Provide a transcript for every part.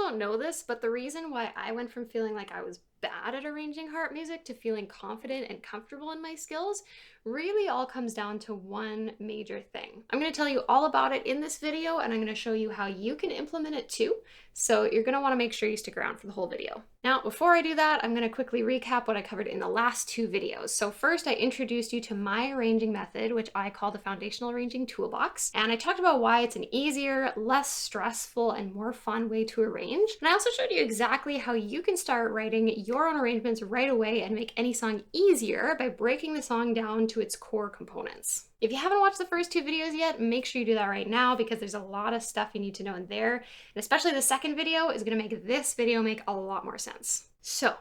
don't know this, but the reason why I went from feeling like I was bad at arranging harp music to feeling confident and comfortable in my skills really all comes down to one major thing. I'm going to tell you all about it in this video, and I'm going to show you how you can implement it too. So you're going to want to make sure you stick around for the whole video. Now, before I do that, I'm going to quickly recap what I covered in the last two videos. So first, I introduced you to my arranging method, which I call the Foundational Arranging Toolbox. And I talked about why it's an easier, less stressful, and more fun way to arrange. And I also showed you exactly how you can start writing your own arrangements right away and make any song easier by breaking the song down to its core components. If you haven't watched the first two videos yet, make sure you do that right now because there's a lot of stuff you need to know in there. And especially the second video is going to make this video make a lot more sense. So,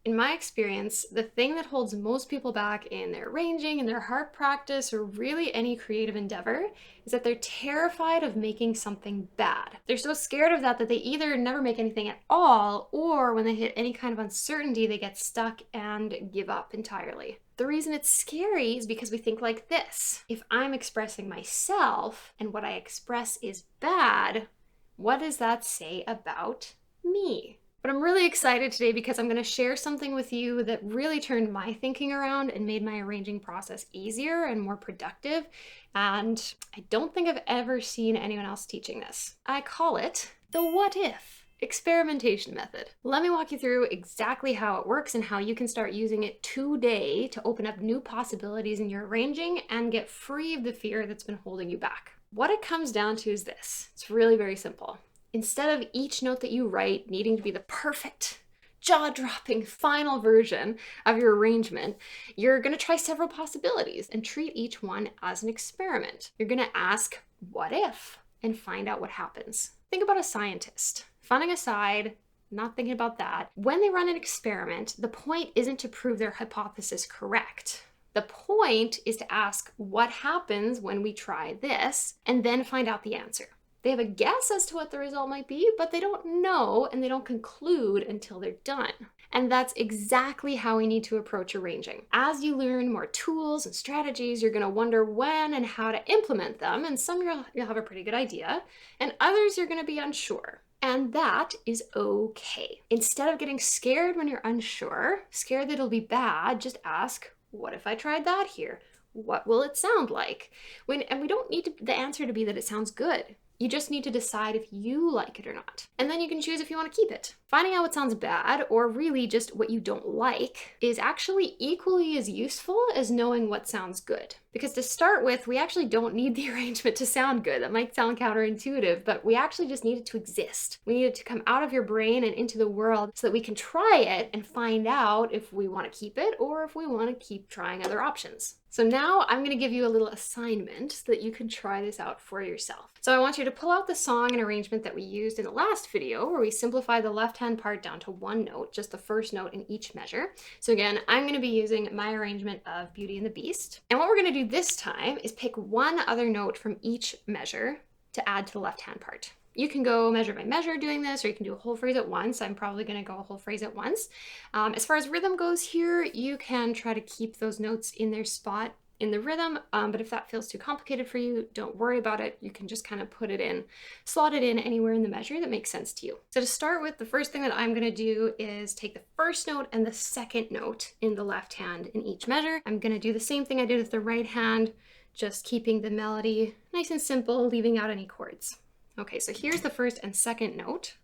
in my experience, the thing that holds most people back in their arranging, in their harp practice, or really any creative endeavor is that they're terrified of making something bad. They're so scared of that they either never make anything at all, or when they hit any kind of uncertainty, they get stuck and give up entirely. The reason it's scary is because we think like this. If I'm expressing myself and what I express is bad, what does that say about me? But I'm really excited today because I'm going to share something with you that really turned my thinking around and made my arranging process easier and more productive. And I don't think I've ever seen anyone else teaching this. I call it the what if experimentation method. Let me walk you through exactly how it works and how you can start using it today to open up new possibilities in your arranging and get free of the fear that's been holding you back. What it comes down to is this. It's really very simple. Instead of each note that you write needing to be the perfect, jaw-dropping final version of your arrangement, you're going to try several possibilities and treat each one as an experiment. You're going to ask, what if? And find out what happens. Think about a scientist. Funning aside, not thinking about that. When they run an experiment, the point isn't to prove their hypothesis correct. The point is to ask what happens when we try this and then find out the answer. They have a guess as to what the result might be, but they don't know and they don't conclude until they're done. And that's exactly how we need to approach arranging. As you learn more tools and strategies, you're going to wonder when and how to implement them, and some you'll have a pretty good idea, and others you're going to be unsure. And that is okay. Instead of getting scared when you're unsure, scared that it'll be bad, just ask, what if I tried that here? What will it sound like? And we don't need the answer to be that it sounds good. You just need to decide if you like it or not. And then you can choose if you want to keep it. Finding out what sounds bad, or really just what you don't like, is actually equally as useful as knowing what sounds good. Because to start with, we actually don't need the arrangement to sound good. That might sound counterintuitive, but we actually just need it to exist. We need it to come out of your brain and into the world so that we can try it and find out if we want to keep it or if we want to keep trying other options. So now I'm going to give you a little assignment so that you can try this out for yourself. So I want you to pull out the song and arrangement that we used in the last video where we simplified the left-hand part down to one note, just the first note in each measure. So again, I'm going to be using my arrangement of Beauty and the Beast. And what we're going to do this time is pick one other note from each measure to add to the left-hand part. You can go measure by measure doing this, or you can do a whole phrase at once. I'm probably going to go a whole phrase at once. As far as rhythm goes here, you can try to keep those notes in their spot in the rhythm, but if that feels too complicated for you, don't worry about it. You can just kind of put it in, slot it in anywhere in the measure that makes sense to you. So to start with, the first thing that I'm going to do is take the first note and the second note in the left hand in each measure. I'm going to do the same thing I did with the right hand, just keeping the melody nice and simple, leaving out any chords. Okay, so here's the first and second note.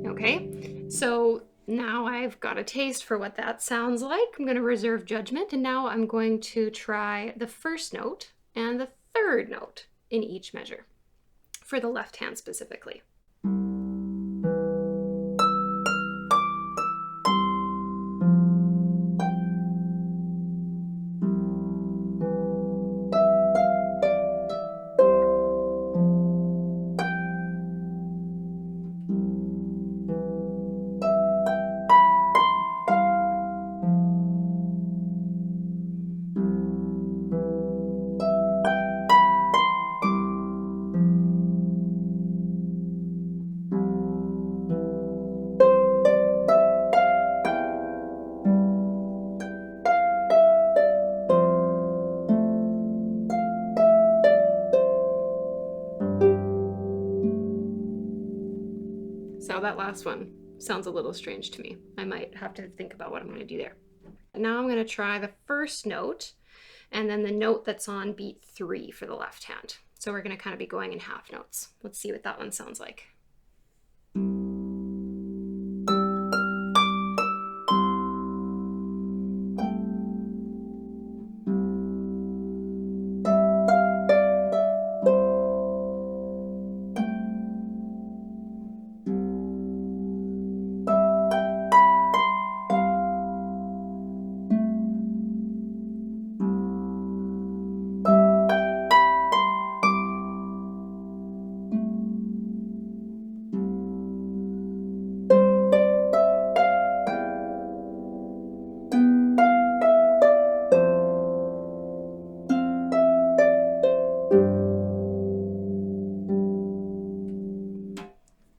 Okay, so now I've got a taste for what that sounds like. I'm going to reserve judgment, and now I'm going to try the first note and the third note in each measure, for the left hand specifically. that last one sounds a little strange to me. I might have to think about what I'm gonna do there. Now I'm gonna try the first note and then the note that's on beat 3 for the left hand. So we're gonna kind of be going in half notes. Let's see what that one sounds like.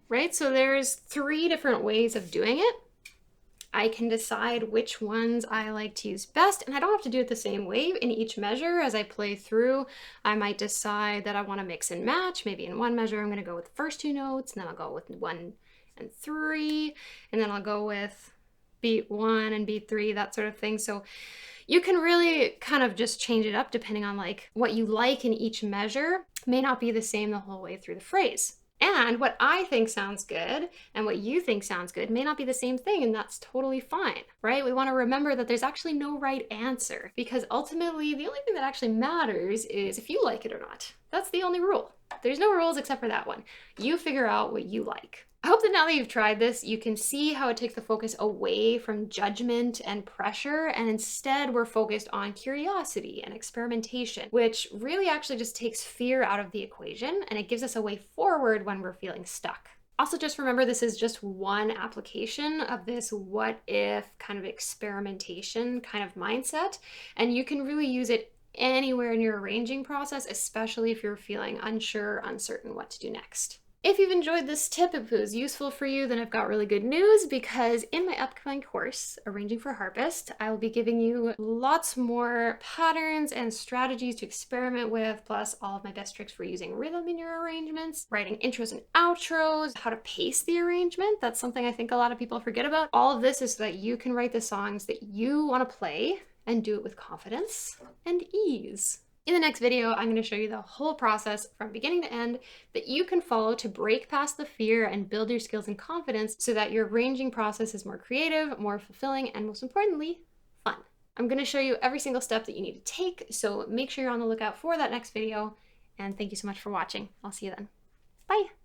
Right, so there's 3 different ways of doing it. I can decide which ones I like to use best, and I don't have to do it the same way in each measure as I play through. I might decide that I want to mix and match. Maybe in one measure I'm going to go with the first 2 notes, and then I'll go with 1 and 3, and then I'll go with beat 1 and beat 3, that sort of thing. So you can really kind of just change it up depending on like what you like in each measure. May not be the same the whole way through the phrase. And what I think sounds good and what you think sounds good may not be the same thing, and that's totally fine, right? We want to remember that there's actually no right answer, because ultimately the only thing that actually matters is if you like it or not. That's the only rule. There's no rules except for that one. You figure out what you like. I hope that now that you've tried this, you can see how it takes the focus away from judgment and pressure, and instead we're focused on curiosity and experimentation, which really actually just takes fear out of the equation, and it gives us a way forward when we're feeling stuck. Also, just remember this is just one application of this what if kind of experimentation kind of mindset, and you can really use it anywhere in your arranging process, especially if you're feeling unsure, uncertain what to do next. If you've enjoyed this tip, if it was useful for you, then I've got really good news, because in my upcoming course, Arranging for Harpist, I will be giving you lots more patterns and strategies to experiment with, plus all of my best tricks for using rhythm in your arrangements, writing intros and outros, how to pace the arrangement. That's something I think a lot of people forget about. All of this is so that you can write the songs that you want to play and do it with confidence and ease. In the next video, I'm going to show you the whole process from beginning to end that you can follow to break past the fear and build your skills and confidence so that your arranging process is more creative, more fulfilling, and most importantly, fun. I'm going to show you every single step that you need to take, so make sure you're on the lookout for that next video, and thank you so much for watching. I'll see you then. Bye!